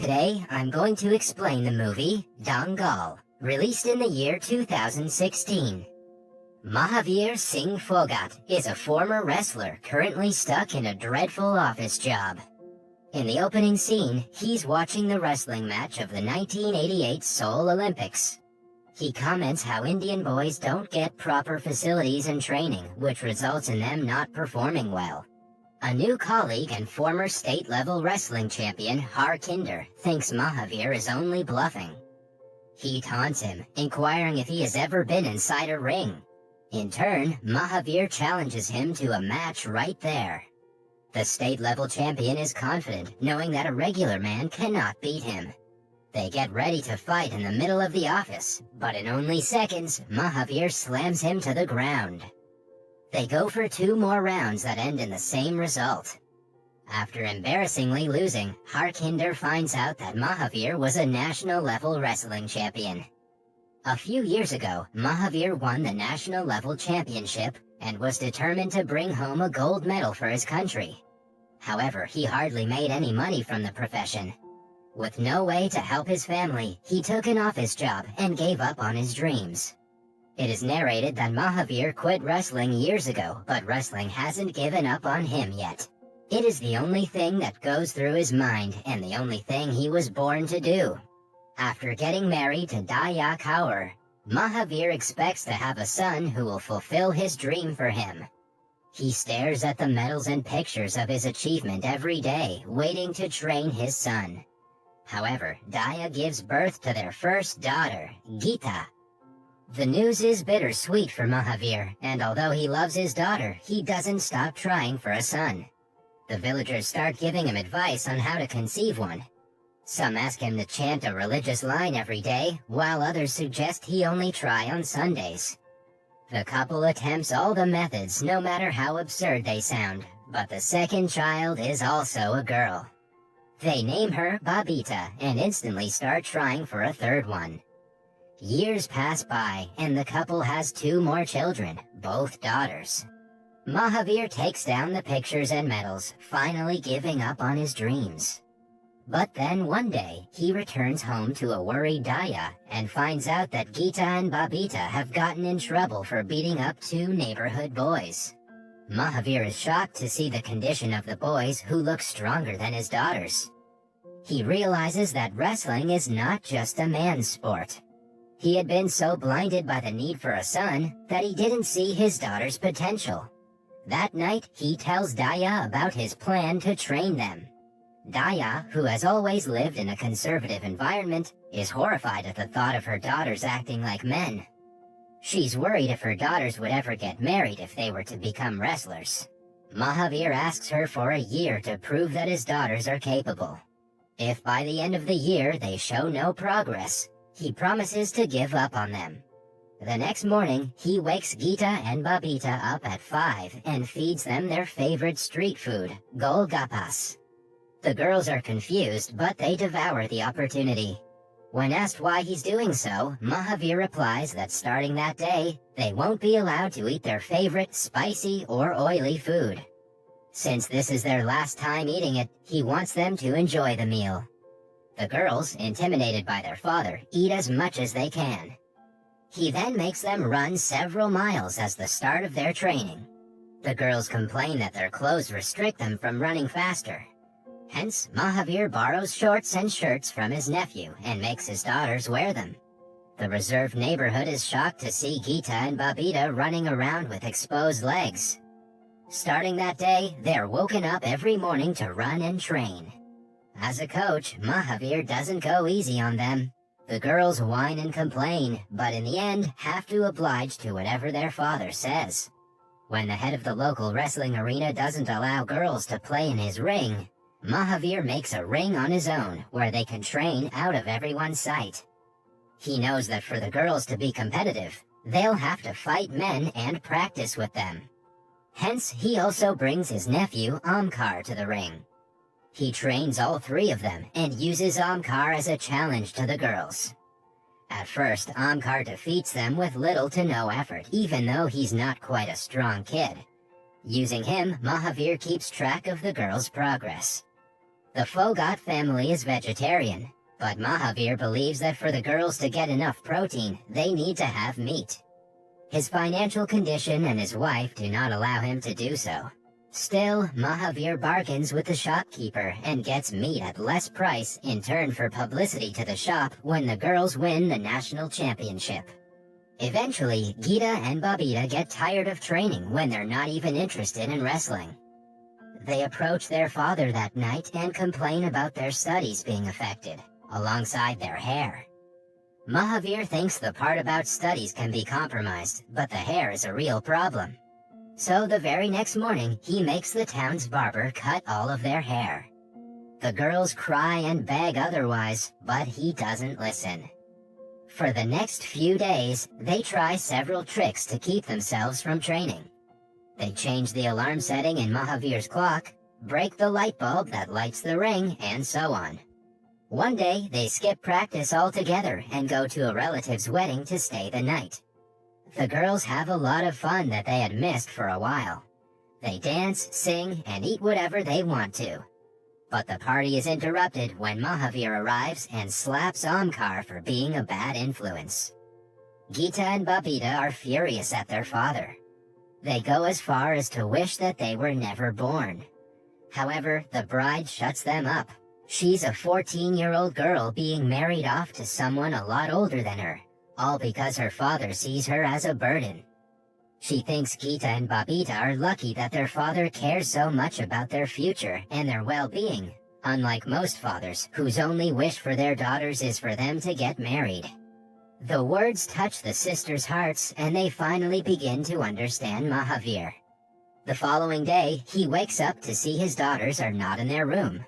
Today, I'm going to explain the movie Dangal, released in the year 2016. Mahavir Singh Phogat is a former wrestler currently stuck in a dreadful office job. In the opening scene, he's watching the wrestling match of the 1988 Seoul Olympics. He comments how Indian boys don't get proper facilities and training, which results in them not performing well. A new colleague and former state-level wrestling champion, Harkinder, thinks Mahavir is only bluffing. He taunts him, inquiring if he has ever been inside a ring. In turn, Mahavir challenges him to a match right there. The state-level champion is confident, knowing that a regular man cannot beat him. They get ready to fight in the middle of the office, but in only seconds, Mahavir slams him to the ground. They go for 2 more rounds that end in the same result. After embarrassingly losing, Harkinder finds out that Mahavir was a national-level wrestling champion. A few years ago, Mahavir won the national-level championship and was determined to bring home a gold medal for his country. However, he hardly made any money from the profession. With no way to help his family, he took an office job and gave up on his dreams. It is narrated that Mahavir quit wrestling years ago, but wrestling hasn't given up on him yet. It is the only thing that goes through his mind and the only thing he was born to do. After getting married to Daya Kaur, Mahavir expects to have a son who will fulfill his dream for him. He stares at the medals and pictures of his achievement every day, waiting to train his son. However, Daya gives birth to their first daughter, Geeta. The news is bittersweet for Mahavir, and although he loves his daughter, he doesn't stop trying for a son. The villagers start giving him advice on how to conceive one. Some ask him to chant a religious line every day, while others suggest he only try on Sundays. The couple attempts all the methods, no matter how absurd they sound, but the second child is also a girl. They name her Babita and instantly start trying for a third one. Years pass by, and the couple has 2 more children, both daughters. Mahavir takes down the pictures and medals, finally giving up on his dreams. But then one day, he returns home to a worried Daya and finds out that Geeta and Babita have gotten in trouble for beating up 2 neighborhood boys. Mahavir is shocked to see the condition of the boys, who look stronger than his daughters. He realizes that wrestling is not just a man's sport. He had been so blinded by the need for a son that he didn't see his daughter's potential. That night, he tells Daya about his plan to train them. Daya, who has always lived in a conservative environment, is horrified at the thought of her daughters acting like men. She's worried if her daughters would ever get married if they were to become wrestlers. Mahavir asks her for a year to prove that his daughters are capable. If by the end of the year they show no progress, he promises to give up on them. The next morning, he wakes Geeta and Babita up at 5 and feeds them their favorite street food, golgappas. The girls are confused, but they devour the opportunity. When asked why he's doing so, Mahavir replies that starting that day, they won't be allowed to eat their favorite spicy or oily food. Since this is their last time eating it, he wants them to enjoy the meal. The girls, intimidated by their father, eat as much as they can. He then makes them run several miles as the start of their training. The girls complain that their clothes restrict them from running faster. Hence, Mahavir borrows shorts and shirts from his nephew and makes his daughters wear them. The reserved neighborhood is shocked to see Geeta and Babita running around with exposed legs. Starting that day, they're woken up every morning to run and train. As a coach, Mahavir doesn't go easy on them. The girls whine and complain, but in the end, have to oblige to whatever their father says. When the head of the local wrestling arena doesn't allow girls to play in his ring, Mahavir makes a ring on his own where they can train out of everyone's sight. He knows that for the girls to be competitive, they'll have to fight men and practice with them. Hence, he also brings his nephew Omkar to the ring. He trains all 3 of them and uses Omkar as a challenge to the girls. At first, Omkar defeats them with little to no effort, even though he's not quite a strong kid. Using him, Mahavir keeps track of the girls' progress. The Phogat family is vegetarian, but Mahavir believes that for the girls to get enough protein, they need to have meat. His financial condition and his wife do not allow him to do so. Still, Mahavir bargains with the shopkeeper and gets meat at less price in turn for publicity to the shop when the girls win the national championship. Eventually, Geeta and Babita get tired of training when they're not even interested in wrestling. They approach their father that night and complain about their studies being affected, alongside their hair. Mahavir thinks the part about studies can be compromised, but the hair is a real problem. So the very next morning, he makes the town's barber cut all of their hair. The girls cry and beg otherwise, but he doesn't listen. For the next few days, they try several tricks to keep themselves from training. They change the alarm setting in Mahavir's clock, break the light bulb that lights the ring, and so on. One day, they skip practice altogether and go to a relative's wedding to stay the night. The girls have a lot of fun that they had missed for a while. They dance, sing, and eat whatever they want to. But the party is interrupted when Mahavir arrives and slaps Omkar for being a bad influence. Geeta and Babita are furious at their father. They go as far as to wish that they were never born. However, the bride shuts them up. She's a 14-year-old girl being married off to someone a lot older than her, all because her father sees her as a burden. She thinks Geeta and Babita are lucky that their father cares so much about their future and their well-being, unlike most fathers whose only wish for their daughters is for them to get married. The words touch the sisters' hearts and they finally begin to understand Mahavir. The following day, he wakes up to see his daughters are not in their room.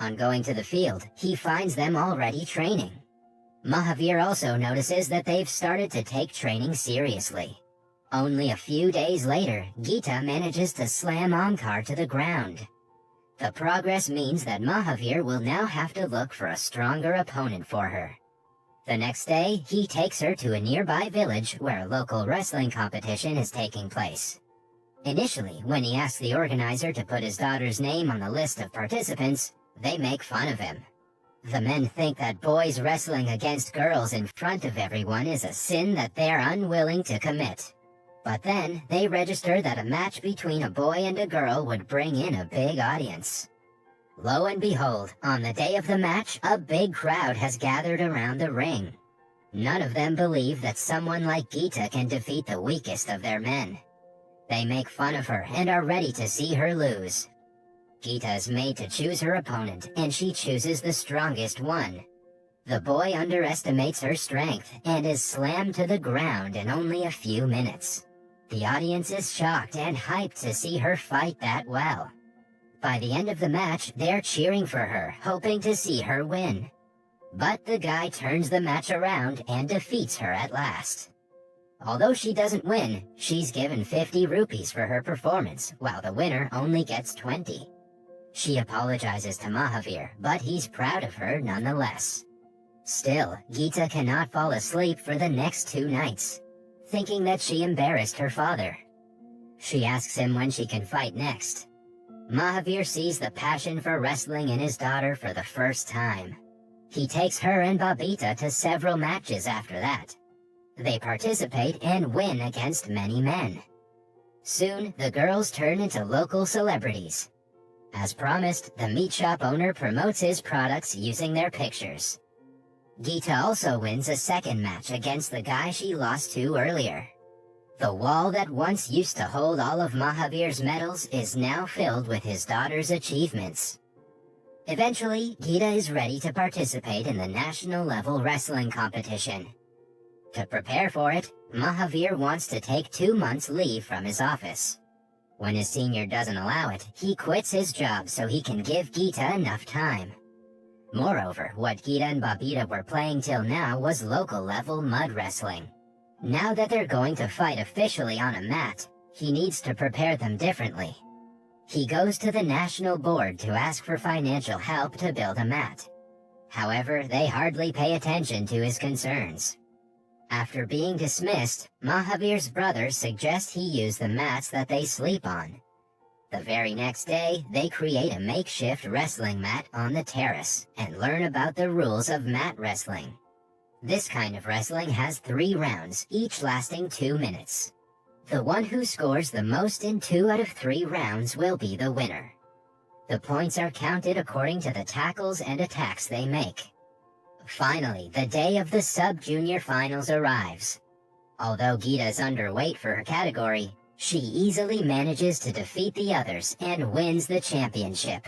On going to the field, he finds them already training. Mahavir also notices that they've started to take training seriously. Only a few days later, Geeta manages to slam Omkar to the ground. The progress means that Mahavir will now have to look for a stronger opponent for her. The next day, he takes her to a nearby village where a local wrestling competition is taking place. Initially, when he asks the organizer to put his daughter's name on the list of participants, they make fun of him. The men think that boys wrestling against girls in front of everyone is a sin that they're unwilling to commit. But then, they register that a match between a boy and a girl would bring in a big audience. Lo and behold, on the day of the match, a big crowd has gathered around the ring. None of them believe that someone like Geeta can defeat the weakest of their men. They make fun of her and are ready to see her lose. Geeta is made to choose her opponent, and she chooses the strongest one. The boy underestimates her strength and is slammed to the ground in only a few minutes. The audience is shocked and hyped to see her fight that well. By the end of the match, they're cheering for her, hoping to see her win. But the guy turns the match around and defeats her at last. Although she doesn't win, she's given 50 rupees for her performance, while the winner only gets 20. She apologizes to Mahavir, but he's proud of her nonetheless. Still, Geeta cannot fall asleep for the next 2 nights, thinking that she embarrassed her father. She asks him when she can fight next. Mahavir sees the passion for wrestling in his daughter for the first time. He takes her and Babita to several matches after that. They participate and win against many men. Soon, the girls turn into local celebrities. As promised, the meat shop owner promotes his products using their pictures. Geeta also wins a second match against the guy she lost to earlier. The wall that once used to hold all of Mahavir's medals is now filled with his daughter's achievements. Eventually, Geeta is ready to participate in the national-level wrestling competition. To prepare for it, Mahavir wants to take 2 months' leave from his office. When his senior doesn't allow it, he quits his job so he can give Geeta enough time. Moreover, what Geeta and Babita were playing till now was local-level mud wrestling. Now that they're going to fight officially on a mat, he needs to prepare them differently. He goes to the national board to ask for financial help to build a mat. However, they hardly pay attention to his concerns. After being dismissed, Mahavir's brothers suggest he use the mats that they sleep on. The very next day, they create a makeshift wrestling mat on the terrace and learn about the rules of mat wrestling. This kind of wrestling has 3 rounds, each lasting 2 minutes. The one who scores the most in 2 out of 3 rounds will be the winner. The points are counted according to the tackles and attacks they make. Finally, the day of the sub-junior finals arrives. Although Geeta's underweight for her category, she easily manages to defeat the others and wins the championship.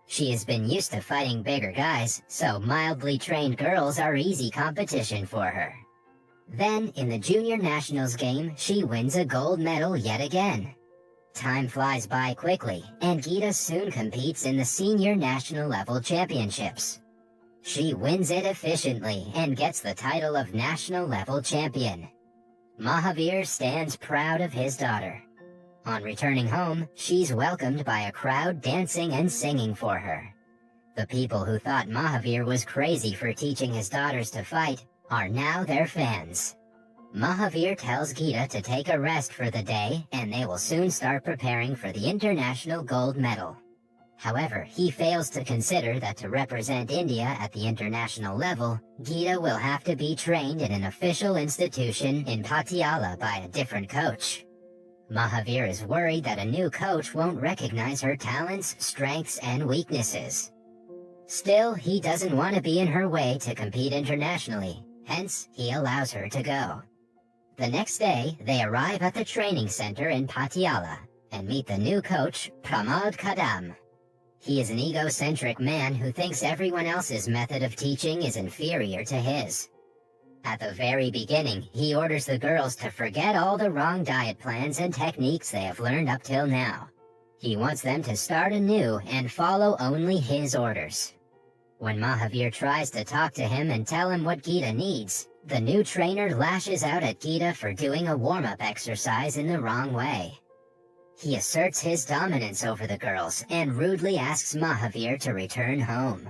She has been used to fighting bigger guys, so mildly trained girls are easy competition for her. Then, in the Junior Nationals game, she wins a gold medal yet again. Time flies by quickly, and Geeta soon competes in the Senior National Level Championships. She wins it efficiently and gets the title of National Level Champion. Mahavir stands proud of his daughter. On returning home, she's welcomed by a crowd dancing and singing for her. The people who thought Mahavir was crazy for teaching his daughters to fight are now their fans. Mahavir tells Geeta to take a rest for the day and they will soon start preparing for the international gold medal. However, he fails to consider that to represent India at the international level, Geeta will have to be trained in an official institution in Patiala by a different coach. Mahavir is worried that a new coach won't recognize her talents, strengths, and weaknesses. Still, he doesn't want to be in her way to compete internationally, hence, he allows her to go. The next day, they arrive at the training center in Patiala and meet the new coach, Pramod Kadam. He is an egocentric man who thinks everyone else's method of teaching is inferior to his. At the very beginning, he orders the girls to forget all the wrong diet plans and techniques they have learned up till now. He wants them to start anew and follow only his orders. When Mahavir tries to talk to him and tell him what Geeta needs, the new trainer lashes out at Geeta for doing a warm-up exercise in the wrong way. He asserts his dominance over the girls and rudely asks Mahavir to return home.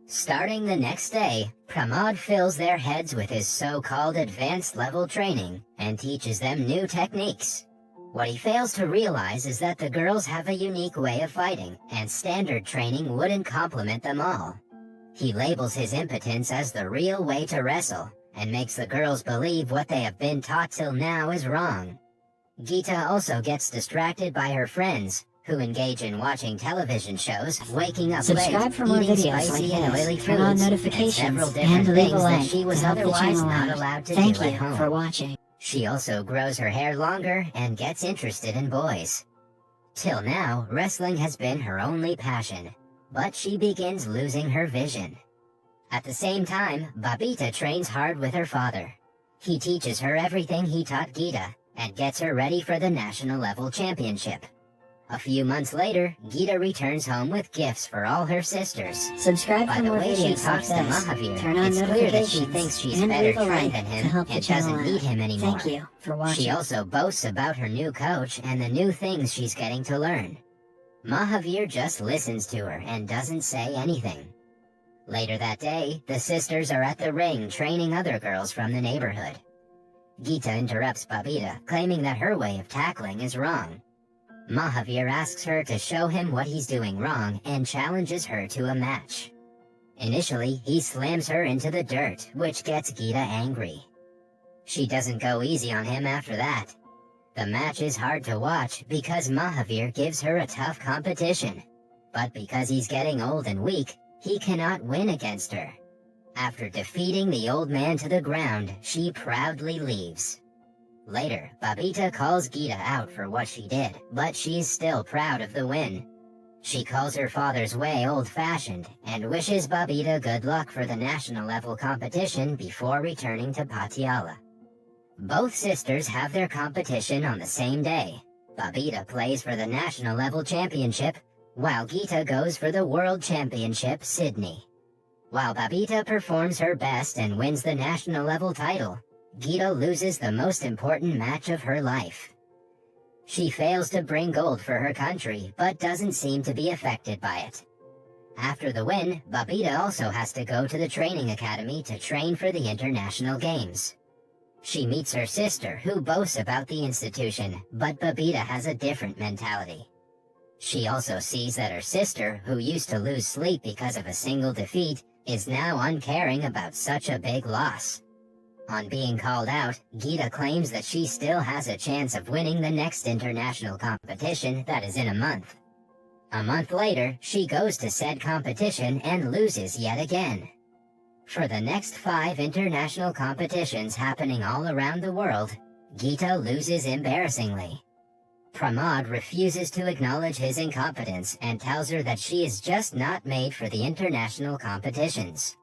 Starting the next day, Pramod fills their heads with his so-called advanced level training and teaches them new techniques. What he fails to realize is that the girls have a unique way of fighting, and standard training wouldn't complement them all. He labels his impotence as the real way to wrestle, and makes the girls believe what they have been taught till now is wrong. Geeta also gets distracted by her friends, who engage in watching television shows, waking up Subscribe late, for more eating videos spicy like and this, oily turn on foods, notifications, and several and different leave a things that like she was to help the otherwise channel not out. allowed to Thank do at you home. for watching. She also grows her hair longer and gets interested in boys. Till now, wrestling has been her only passion, but she begins losing her vision. At the same time, Babita trains hard with her father. He teaches her everything he taught Geeta, and gets her ready for the national level championship. A few months later, Geeta returns home with gifts for all her sisters. Subscribe By for the more way she videos like talks to this, Mahavir, turn on it's clear that she notifications, thinks she's and better leave a trained like than to him help the and channel doesn't need out. him anymore. Thank you for watching. She also boasts about her new coach and the new things she's getting to learn. Mahavir just listens to her and doesn't say anything. Later that day, the sisters are at the ring training other girls from the neighborhood. Geeta interrupts Babita, claiming that her way of tackling is wrong. Mahavir asks her to show him what he's doing wrong and challenges her to a match. Initially, he slams her into the dirt, which gets Geeta angry. She doesn't go easy on him after that. The match is hard to watch because Mahavir gives her a tough competition. But because he's getting old and weak, he cannot win against her. After defeating the old man to the ground, she proudly leaves. Later, Babita calls Geeta out for what she did, but she's still proud of the win. She calls her father's way old-fashioned, and wishes Babita good luck for the national level competition before returning to Patiala. Both sisters have their competition on the same day. Babita plays for the national level championship, while Geeta goes for the World Championship Sydney. While Babita performs her best and wins the national level title, Geeta loses the most important match of her life. She fails to bring gold for her country, but doesn't seem to be affected by it. After the win, Babita also has to go to the training academy to train for the international games. She meets her sister, who boasts about the institution, but Babita has a different mentality. She also sees that her sister, who used to lose sleep because of a single defeat, is now uncaring about such a big loss. On being called out, Geeta claims that she still has a chance of winning the next international competition that is in a month. A month later, she goes to said competition and loses yet again. For the next 5 international competitions happening all around the world, Geeta loses embarrassingly. Pramod refuses to acknowledge his incompetence and tells her that she is just not made for the international competitions.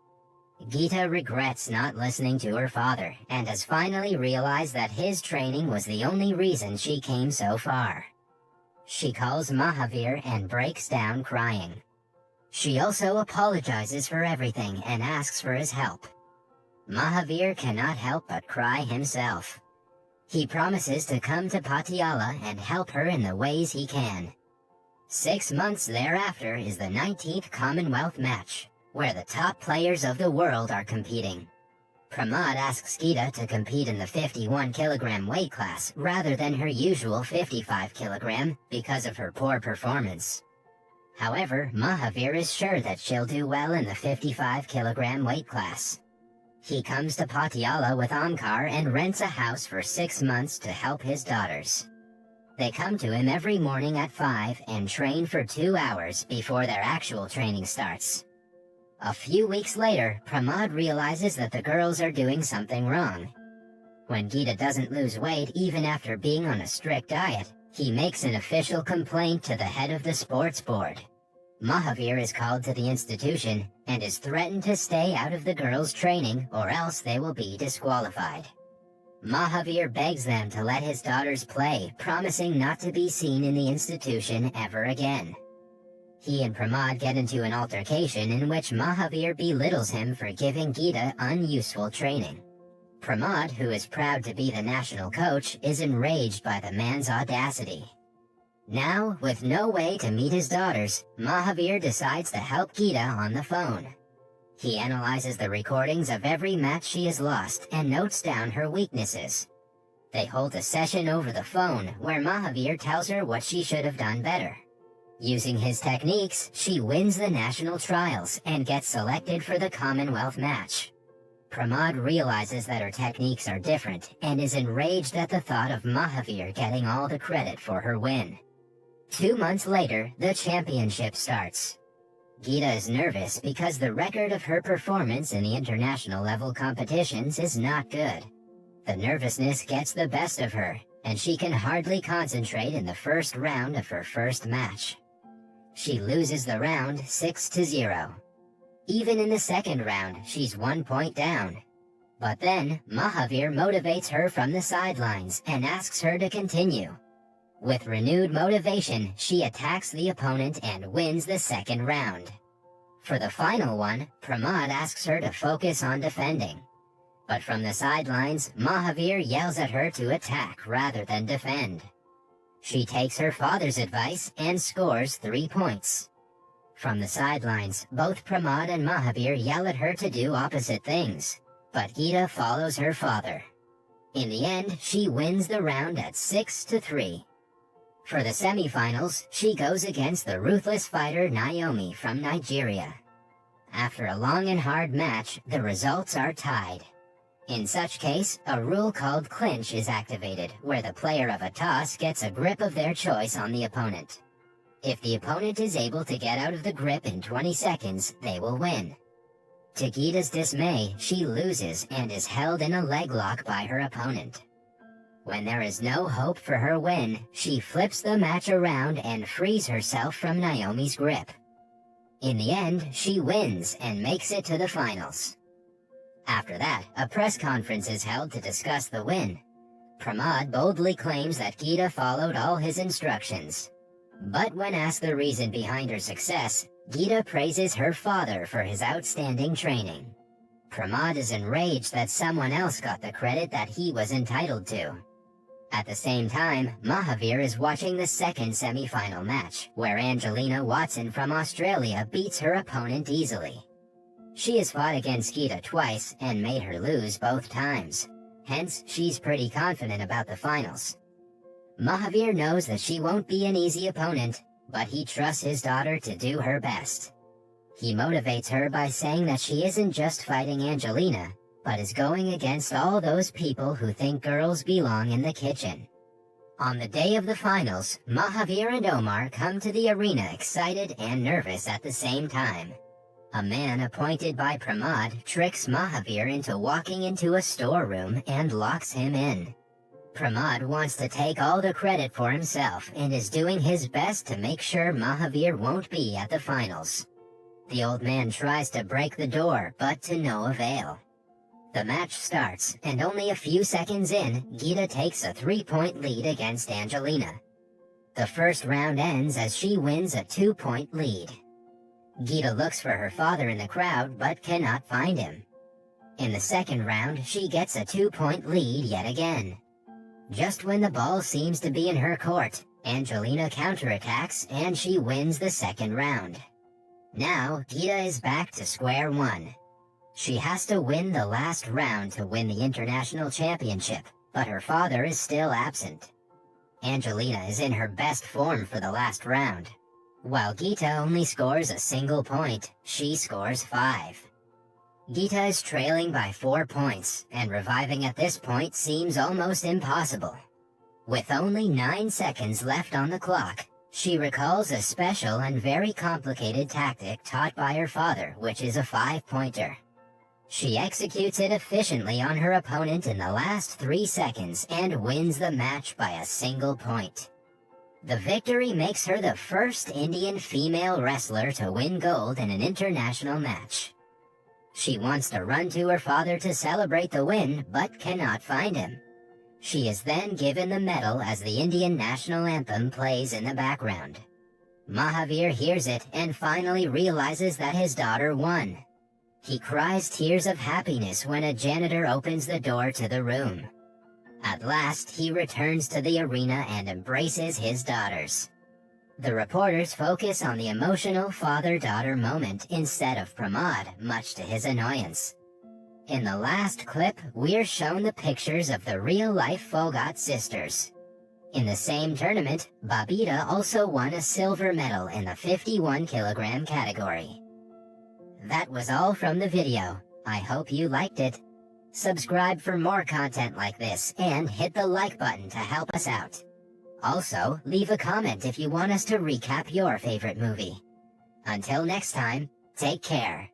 Geeta regrets not listening to her father and has finally realized that his training was the only reason she came so far. She calls Mahavir and breaks down crying. She also apologizes for everything and asks for his help. Mahavir cannot help but cry himself. He promises to come to Patiala and help her in the ways he can. 6 months thereafter is the 19th Commonwealth match, where the top players of the world are competing. Pramod asks Geeta to compete in the 51 kilogram weight class rather than her usual 55 kilogram because of her poor performance. However, Mahavir is sure that she'll do well in the 55 kilogram weight class. He comes to Patiala with Omkar and rents a house for 6 months to help his daughters. They come to him every morning at 5 and train for 2 hours before their actual training starts. A few weeks later, Pramod realizes that the girls are doing something wrong. When Geeta doesn't lose weight even after being on a strict diet, he makes an official complaint to the head of the sports board. Mahavir is called to the institution and is threatened to stay out of the girls' training or else they will be disqualified. Mahavir begs them to let his daughters play, promising not to be seen in the institution ever again. He and Pramod get into an altercation in which Mahavir belittles him for giving Geeta unuseful training. Pramod, who is proud to be the national coach, is enraged by the man's audacity. Now, with no way to meet his daughters, Mahavir decides to help Geeta on the phone. He analyzes the recordings of every match she has lost and notes down her weaknesses. They hold a session over the phone where Mahavir tells her what she should have done better. Using his techniques, she wins the national trials and gets selected for the Commonwealth match. Pramod realizes that her techniques are different and is enraged at the thought of Mahavir getting all the credit for her win. 2 months later, the championship starts. Geeta is nervous because the record of her performance in the international level competitions is not good. The nervousness gets the best of her, and she can hardly concentrate in the first round of her first match. She loses the round 6-0. Even in the second round, she's 1 point down. But then, Mahavir motivates her from the sidelines and asks her to continue. With renewed motivation, she attacks the opponent and wins the second round. For the final one, Pramod asks her to focus on defending. But from the sidelines, Mahavir yells at her to attack rather than defend. She takes her father's advice and scores 3 points. From the sidelines, both Pramod and Mahavir yell at her to do opposite things, but Geeta follows her father. In the end, she wins the round at 6-3. For the semifinals, she goes against the ruthless fighter Naomi from Nigeria. After a long and hard match, the results are tied. In such case, a rule called clinch is activated, where the player of a toss gets a grip of their choice on the opponent. If the opponent is able to get out of the grip in 20 seconds, they will win. To Geeta's dismay, she loses and is held in a leg lock by her opponent. When there is no hope for her win, she flips the match around and frees herself from Naomi's grip. In the end, she wins and makes it to the finals. After that, a press conference is held to discuss the win. Pramod boldly claims that Geeta followed all his instructions. But when asked the reason behind her success, Geeta praises her father for his outstanding training. Pramod is enraged that someone else got the credit that he was entitled to. At the same time, Mahavir is watching the second semi-final match, where Angelina Watson from Australia beats her opponent easily. She has fought against Geeta twice and made her lose both times. Hence, she's pretty confident about the finals. Mahavir knows that she won't be an easy opponent, but he trusts his daughter to do her best. He motivates her by saying that she isn't just fighting Angelina, but is going against all those people who think girls belong in the kitchen. On the day of the finals, Mahavir and Omar come to the arena excited and nervous at the same time. A man appointed by Pramod tricks Mahavir into walking into a storeroom and locks him in. Pramod wants to take all the credit for himself and is doing his best to make sure Mahavir won't be at the finals. The old man tries to break the door, but to no avail. The match starts, and only a few seconds in, Geeta takes a 3-point lead against Angelina. The first round ends as she wins a 2-point lead. Geeta looks for her father in the crowd but cannot find him. In the second round, she gets a 2-point lead yet again. Just when the ball seems to be in her court, Angelina counterattacks and she wins the second round. Now, Geeta is back to square one. She has to win the last round to win the international championship, but her father is still absent. Angelina is in her best form for the last round. While Geeta only scores a single point, she scores 5. Geeta is trailing by 4 points, and reviving at this point seems almost impossible. With only 9 seconds left on the clock, she recalls a special and very complicated tactic taught by her father, which is a 5-pointer. She executes it efficiently on her opponent in the last 3 seconds and wins the match by a single point. The victory makes her the first Indian female wrestler to win gold in an international match. She wants to run to her father to celebrate the win, but cannot find him. She is then given the medal as the Indian national anthem plays in the background. Mahavir hears it and finally realizes that his daughter won. He cries tears of happiness when a janitor opens the door to the room. At last, he returns to the arena and embraces his daughters. The reporters focus on the emotional father-daughter moment instead of Pramod, much to his annoyance. In the last clip, we're shown the pictures of the real-life Phogat sisters. In the same tournament, Babita also won a silver medal in the 51-kilogram category. That was all from the video. I hope you liked it. Subscribe for more content like this and hit the like button to help us out. Also, leave a comment if you want us to recap your favorite movie. Until next time, take care.